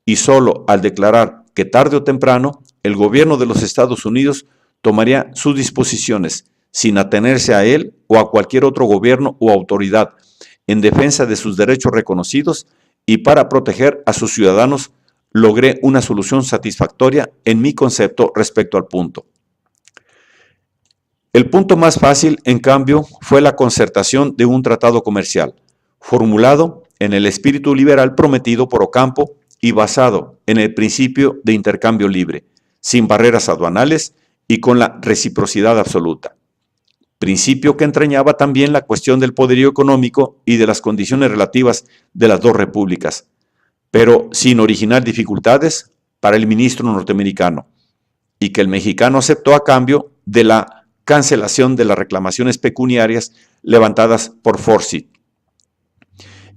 y solo al declarar que tarde o temprano el gobierno de los Estados Unidos tomaría sus disposiciones sin atenerse a él o a cualquier otro gobierno o autoridad en defensa de sus derechos reconocidos y para proteger a sus ciudadanos, logré una solución satisfactoria en mi concepto respecto al punto. El punto más fácil, en cambio, fue la concertación de un tratado comercial, formulado en el espíritu liberal prometido por Ocampo y basado en el principio de intercambio libre, sin barreras aduanales y con la reciprocidad absoluta. Principio que entrañaba también la cuestión del poderío económico y de las condiciones relativas de las dos repúblicas, pero sin originar dificultades para el ministro norteamericano, y que el mexicano aceptó a cambio de la cancelación de las reclamaciones pecuniarias levantadas por Forsyth.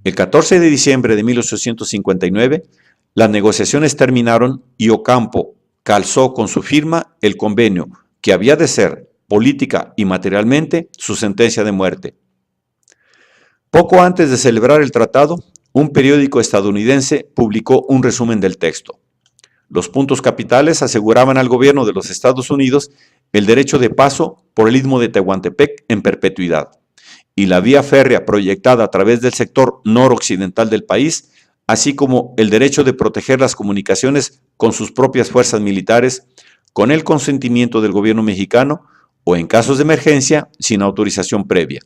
El 14 de diciembre de 1859, las negociaciones terminaron y Ocampo calzó con su firma el convenio que había de ser, política y materialmente, su sentencia de muerte. Poco antes de celebrar el tratado, un periódico estadounidense publicó un resumen del texto. Los puntos capitales aseguraban al gobierno de los Estados Unidos el derecho de paso por el istmo de Tehuantepec en perpetuidad y la vía férrea proyectada a través del sector noroccidental del país, así como el derecho de proteger las comunicaciones con sus propias fuerzas militares, con el consentimiento del gobierno mexicano o en casos de emergencia sin autorización previa.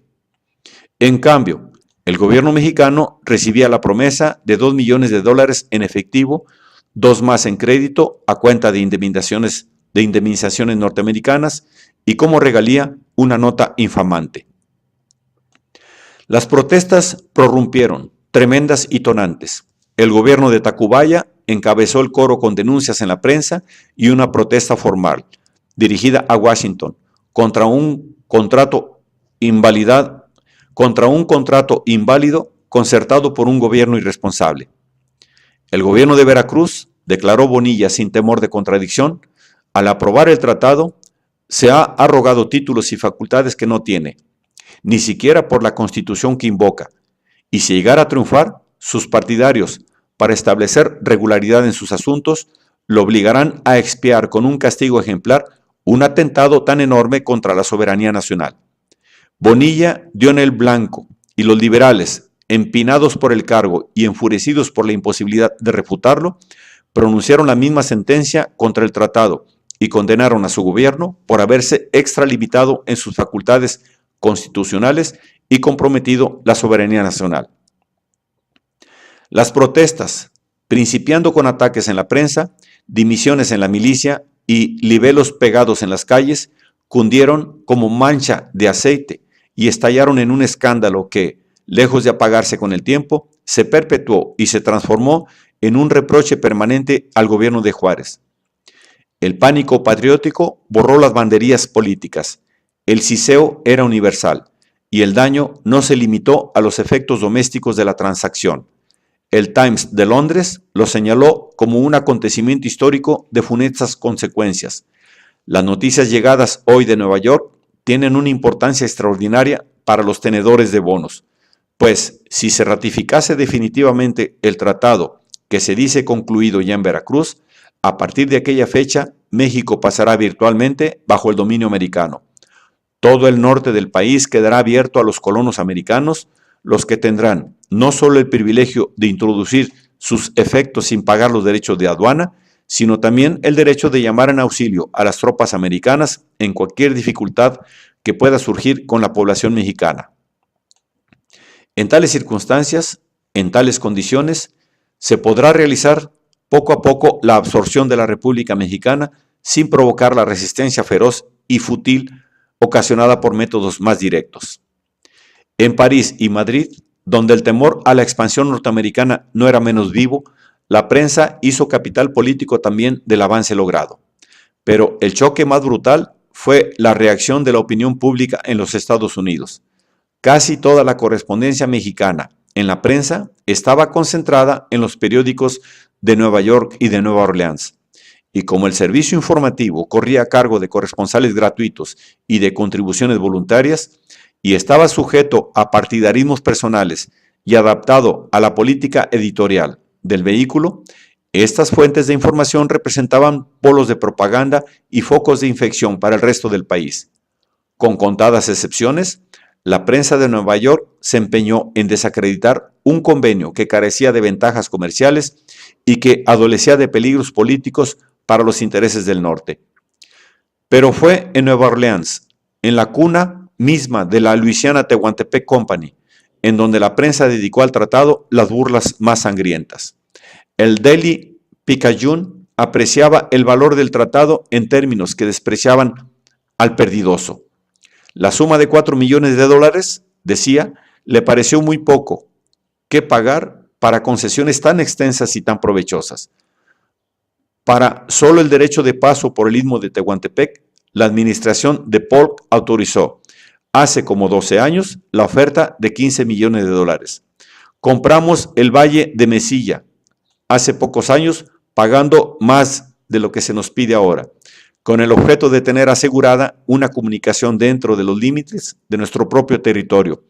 En cambio, el gobierno mexicano recibía la promesa de $2 millones en efectivo, 2 más en crédito a cuenta de indemnizaciones norteamericanas y como regalía una nota infamante. Las protestas prorrumpieron, tremendas y tonantes. El gobierno de Tacubaya encabezó el coro con denuncias en la prensa y una protesta formal, dirigida a Washington, contra un contrato inválido concertado por un gobierno irresponsable. El gobierno de Veracruz, declaró Bonilla sin temor de contradicción, al aprobar el tratado, se ha arrogado títulos y facultades que no tiene, ni siquiera por la Constitución que invoca, y si llegara a triunfar, sus partidarios, para establecer regularidad en sus asuntos, lo obligarán a expiar con un castigo ejemplar un atentado tan enorme contra la soberanía nacional. Bonilla dio en el blanco, y los liberales, empinados por el cargo y enfurecidos por la imposibilidad de refutarlo, pronunciaron la misma sentencia contra el tratado y condenaron a su gobierno por haberse extralimitado en sus facultades constitucionales y comprometido la soberanía nacional. Las protestas, principiando con ataques en la prensa, dimisiones en la milicia y libelos pegados en las calles, cundieron como mancha de aceite y estallaron en un escándalo que, lejos de apagarse con el tiempo, se perpetuó y se transformó en un reproche permanente al gobierno de Juárez. El pánico patriótico borró las banderías políticas. El ciseo era universal y el daño no se limitó a los efectos domésticos de la transacción. El Times de Londres lo señaló como un acontecimiento histórico de funestas consecuencias. Las noticias llegadas hoy de Nueva York tienen una importancia extraordinaria para los tenedores de bonos, pues si se ratificase definitivamente el tratado que se dice concluido ya en Veracruz, a partir de aquella fecha, México pasará virtualmente bajo el dominio americano. Todo el norte del país quedará abierto a los colonos americanos, los que tendrán no solo el privilegio de introducir sus efectos sin pagar los derechos de aduana, sino también el derecho de llamar en auxilio a las tropas americanas en cualquier dificultad que pueda surgir con la población mexicana. En tales circunstancias, en tales condiciones, se podrá realizar poco a poco la absorción de la República Mexicana sin provocar la resistencia feroz y fútil ocasionada por métodos más directos. En París y Madrid, donde el temor a la expansión norteamericana no era menos vivo, la prensa hizo capital político también del avance logrado. Pero el choque más brutal fue la reacción de la opinión pública en los Estados Unidos. Casi toda la correspondencia mexicana en la prensa estaba concentrada en los periódicos de Nueva York y de Nueva Orleans. Y como el servicio informativo corría a cargo de corresponsales gratuitos y de contribuciones voluntarias, y estaba sujeto a partidarismos personales y adaptado a la política editorial del vehículo, estas fuentes de información representaban polos de propaganda y focos de infección para el resto del país. Con contadas excepciones, la prensa de Nueva York se empeñó en desacreditar un convenio que carecía de ventajas comerciales y que adolecía de peligros políticos para los intereses del norte. Pero fue en Nueva Orleans, en la cuna misma de la Louisiana Tehuantepec Company, en donde la prensa dedicó al tratado las burlas más sangrientas. El Daily Picayune apreciaba el valor del tratado en términos que despreciaban al perdidoso. La suma de $4 millones, decía, le pareció muy poco que pagar para concesiones tan extensas y tan provechosas. Para solo el derecho de paso por el istmo de Tehuantepec, la administración de Polk autorizó, hace como 12 años, la oferta de $15 millones. Compramos el Valle de Mesilla, hace pocos años, pagando más de lo que se nos pide ahora, con el objeto de tener asegurada una comunicación dentro de los límites de nuestro propio territorio,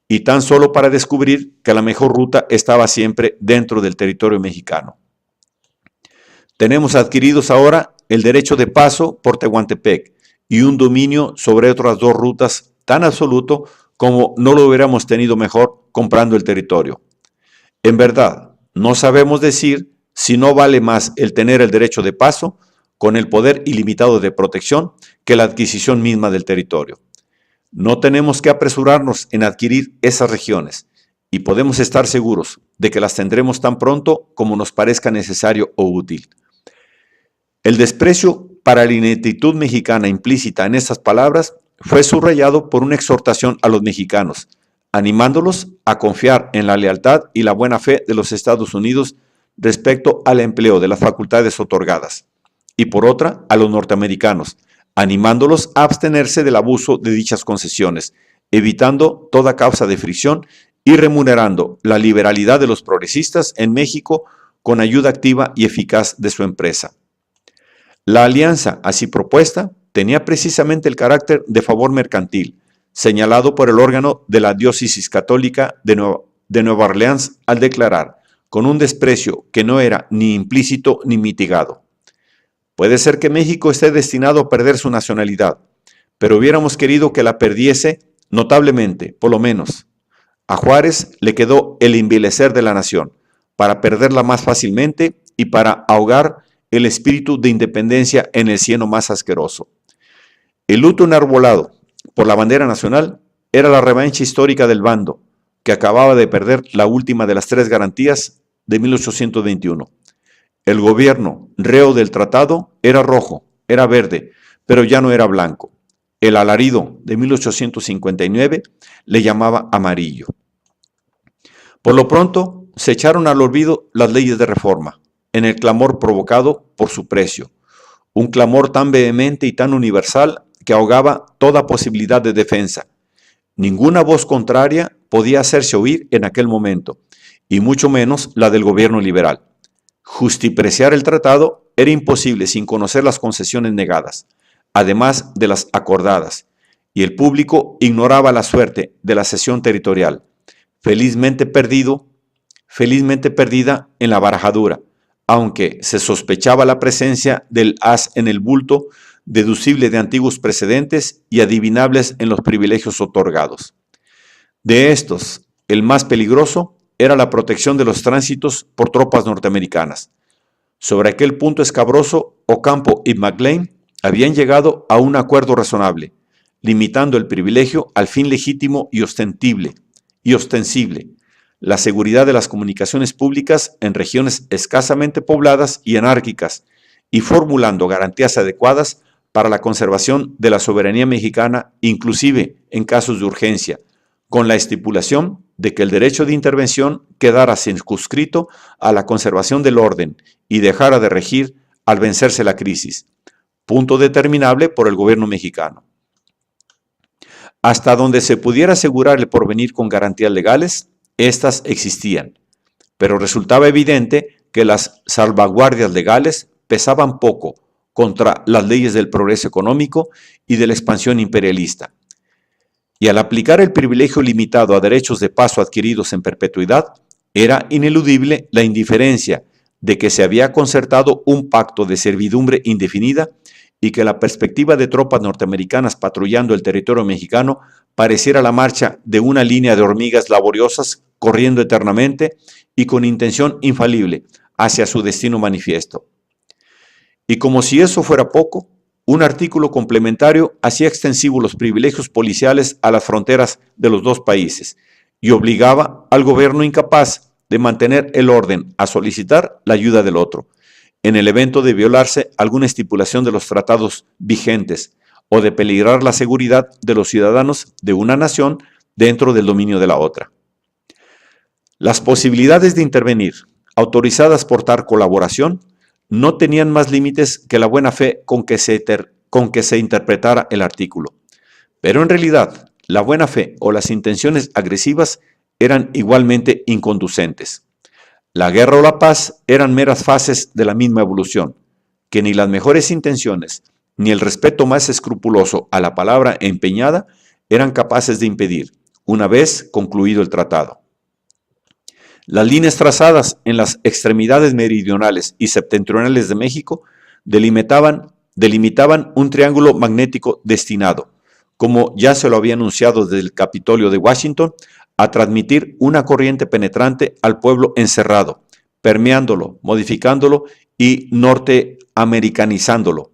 y tan solo para descubrir que la mejor ruta estaba siempre dentro del territorio mexicano. Tenemos adquiridos ahora el derecho de paso por Tehuantepec y un dominio sobre otras 2 rutas tan absoluto como no lo hubiéramos tenido mejor comprando el territorio. En verdad, no sabemos decir si no vale más el tener el derecho de paso con el poder ilimitado de protección que la adquisición misma del territorio. No tenemos que apresurarnos en adquirir esas regiones y podemos estar seguros de que las tendremos tan pronto como nos parezca necesario o útil. El desprecio para la ineptitud mexicana implícita en estas palabras fue subrayado por una exhortación a los mexicanos, animándolos a confiar en la lealtad y la buena fe de los Estados Unidos respecto al empleo de las facultades otorgadas, y por otra a los norteamericanos, animándolos a abstenerse del abuso de dichas concesiones, evitando toda causa de fricción y remunerando la liberalidad de los progresistas en México con ayuda activa y eficaz de su empresa. La alianza así propuesta tenía precisamente el carácter de favor mercantil, señalado por el órgano de la diócesis católica de Nueva Orleans al declarar, con un desprecio que no era ni implícito ni mitigado: puede ser que México esté destinado a perder su nacionalidad, pero hubiéramos querido que la perdiese notablemente, por lo menos. A Juárez le quedó el envilecer de la nación, para perderla más fácilmente y para ahogar el espíritu de independencia en el cieno más asqueroso. El luto enarbolado por la bandera nacional era la revancha histórica del bando, que acababa de perder la última de las 3 garantías de 1821. El gobierno, reo del tratado, era rojo, era verde, pero ya no era blanco. El alarido de 1859 le llamaba amarillo. Por lo pronto, se echaron al olvido las leyes de reforma, en el clamor provocado por su precio. Un clamor tan vehemente y tan universal que ahogaba toda posibilidad de defensa. Ninguna voz contraria podía hacerse oír en aquel momento, y mucho menos la del gobierno liberal. Justipreciar el tratado era imposible sin conocer las concesiones negadas, además de las acordadas, y el público ignoraba la suerte de la cesión territorial, felizmente perdida en la barajadura, aunque se sospechaba la presencia del as en el bulto, deducible de antiguos precedentes y adivinables en los privilegios otorgados. De estos, el más peligroso era la protección de los tránsitos por tropas norteamericanas. Sobre aquel punto escabroso, Ocampo y McLean habían llegado a un acuerdo razonable, limitando el privilegio al fin legítimo y ostensible, la seguridad de las comunicaciones públicas en regiones escasamente pobladas y anárquicas, y formulando garantías adecuadas para la conservación de la soberanía mexicana, inclusive en casos de urgencia, con la estipulación de que el derecho de intervención quedara circunscrito a la conservación del orden y dejara de regir al vencerse la crisis, punto determinable por el gobierno mexicano. Hasta donde se pudiera asegurar el porvenir con garantías legales, estas existían, pero resultaba evidente que las salvaguardias legales pesaban poco contra las leyes del progreso económico y de la expansión imperialista. Y al aplicar el privilegio limitado a derechos de paso adquiridos en perpetuidad, era ineludible la indiferencia de que se había concertado un pacto de servidumbre indefinida y que la perspectiva de tropas norteamericanas patrullando el territorio mexicano pareciera la marcha de una línea de hormigas laboriosas corriendo eternamente y con intención infalible hacia su destino manifiesto. Y como si eso fuera poco, un artículo complementario hacía extensivos los privilegios policiales a las fronteras de los dos países y obligaba al gobierno incapaz de mantener el orden a solicitar la ayuda del otro, en el evento de violarse alguna estipulación de los tratados vigentes o de peligrar la seguridad de los ciudadanos de una nación dentro del dominio de la otra. Las posibilidades de intervenir, autorizadas por tal colaboración, no tenían más límites que la buena fe con que se interpretara el artículo. Pero en realidad, la buena fe o las intenciones agresivas eran igualmente inconducentes. La guerra o la paz eran meras fases de la misma evolución, que ni las mejores intenciones, ni el respeto más escrupuloso a la palabra empeñada eran capaces de impedir, una vez concluido el tratado. Las líneas trazadas en las extremidades meridionales y septentrionales de México delimitaban un triángulo magnético destinado, como ya se lo había anunciado desde el Capitolio de Washington, a transmitir una corriente penetrante al pueblo encerrado, permeándolo, modificándolo y norteamericanizándolo.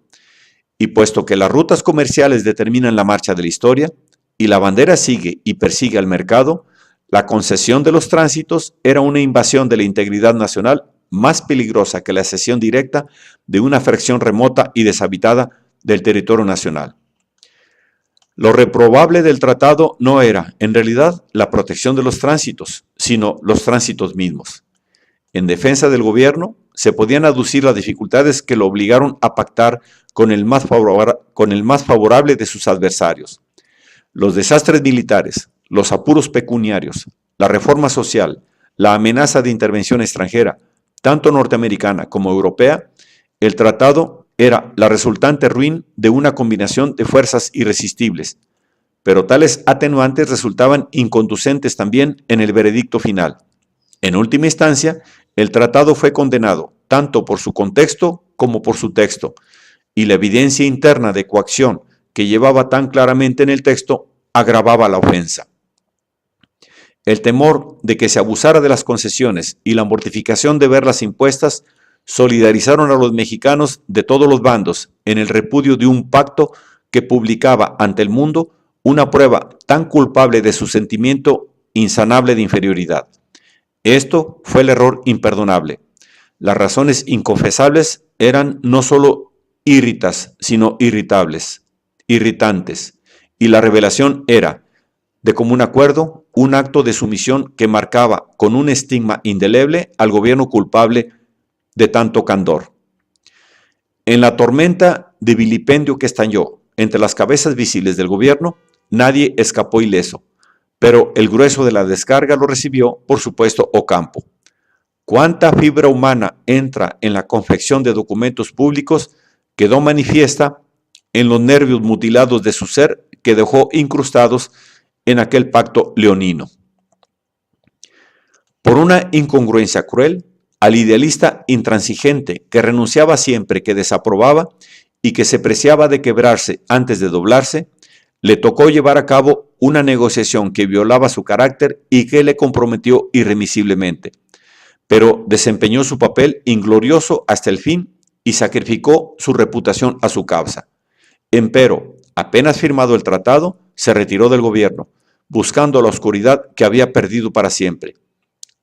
Y puesto que las rutas comerciales determinan la marcha de la historia y la bandera sigue y persigue al mercado, la concesión de los tránsitos era una invasión de la integridad nacional más peligrosa que la cesión directa de una fracción remota y deshabitada del territorio nacional. Lo reprobable del tratado no era, en realidad, la protección de los tránsitos, sino los tránsitos mismos. En defensa del gobierno, se podían aducir las dificultades que lo obligaron a pactar con el más favorable de sus adversarios. Los desastres militares, los apuros pecuniarios, la reforma social, la amenaza de intervención extranjera, tanto norteamericana como europea, el tratado era la resultante ruin de una combinación de fuerzas irresistibles, pero tales atenuantes resultaban inconducentes también en el veredicto final. En última instancia, el tratado fue condenado tanto por su contexto como por su texto, y la evidencia interna de coacción que llevaba tan claramente en el texto agravaba la ofensa. El temor de que se abusara de las concesiones y la mortificación de verlas impuestas solidarizaron a los mexicanos de todos los bandos en el repudio de un pacto que publicaba ante el mundo una prueba tan culpable de su sentimiento insanable de inferioridad. Esto fue el error imperdonable. Las razones inconfesables eran no solo irritas, sino irritantes, y la revelación era, de común acuerdo, un acto de sumisión que marcaba con un estigma indeleble al gobierno culpable de tanto candor. En la tormenta de vilipendio que estalló entre las cabezas visibles del gobierno, nadie escapó ileso, pero el grueso de la descarga lo recibió, por supuesto, Ocampo. Cuánta fibra humana entra en la confección de documentos públicos quedó manifiesta en los nervios mutilados de su ser que dejó incrustados en aquel pacto leonino. Por una incongruencia cruel, al idealista intransigente que renunciaba siempre que desaprobaba y que se preciaba de quebrarse antes de doblarse, le tocó llevar a cabo una negociación que violaba su carácter y que le comprometió irremisiblemente, pero desempeñó su papel inglorioso hasta el fin y sacrificó su reputación a su causa. Empero, apenas firmado el tratado, se retiró del gobierno, buscando la oscuridad que había perdido para siempre.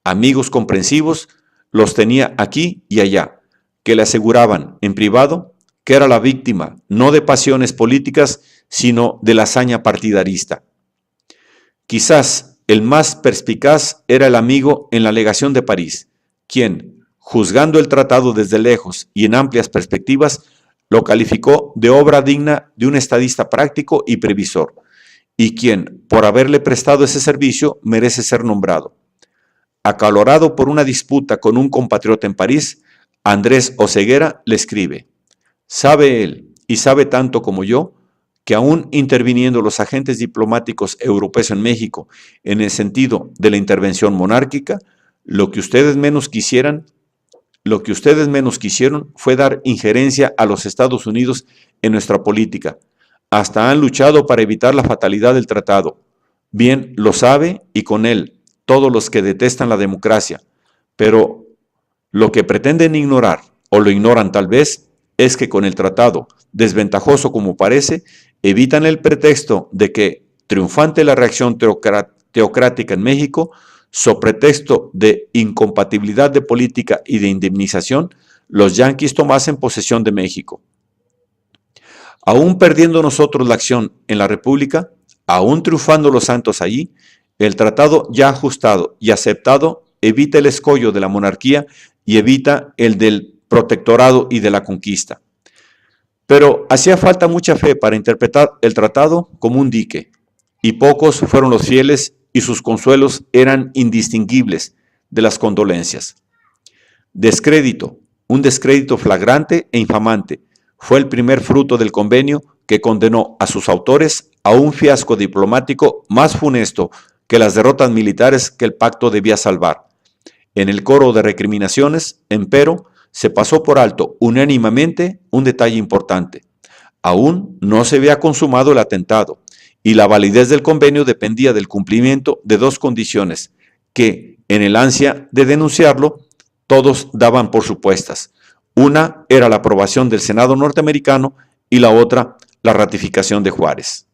Amigos comprensivos los tenía aquí y allá, que le aseguraban en privado que era la víctima no de pasiones políticas, sino de la hazaña partidarista. Quizás el más perspicaz era el amigo en la legación de París, quien, juzgando el tratado desde lejos y en amplias perspectivas, lo calificó de obra digna de un estadista práctico y previsor, y quien, por haberle prestado ese servicio, merece ser nombrado. Acalorado por una disputa con un compatriota en París, Andrés Oseguera le escribe: «Sabe él, y sabe tanto como yo, que aún interviniendo los agentes diplomáticos europeos en México en el sentido de la intervención monárquica, lo que ustedes menos quisieron fue dar injerencia a los Estados Unidos en nuestra política. Hasta han luchado para evitar la fatalidad del tratado. Bien lo sabe y con él todos los que detestan la democracia, pero lo que pretenden ignorar, o lo ignoran tal vez, es que con el tratado, desventajoso como parece, evitan el pretexto de que, triunfante la reacción teocrática en México, so pretexto de incompatibilidad de política y de indemnización, los yanquis tomasen posesión de México. Aún perdiendo nosotros la acción en la República, aún triunfando los santos allí, el tratado ya ajustado y aceptado evita el escollo de la monarquía y evita el del protectorado y de la conquista. Pero hacía falta mucha fe para interpretar el tratado como un dique, y pocos fueron los fieles y sus consuelos eran indistinguibles de las condolencias. Descrédito, un descrédito flagrante e infamante, fue el primer fruto del convenio que condenó a sus autores a un fiasco diplomático más funesto que las derrotas militares que el pacto debía salvar. En el coro de recriminaciones, empero, se pasó por alto unánimemente un detalle importante. Aún no se había consumado el atentado, y la validez del convenio dependía del cumplimiento de dos condiciones que, en el ansia de denunciarlo, todos daban por supuestas. Una era la aprobación del Senado norteamericano y la otra, la ratificación de Juárez.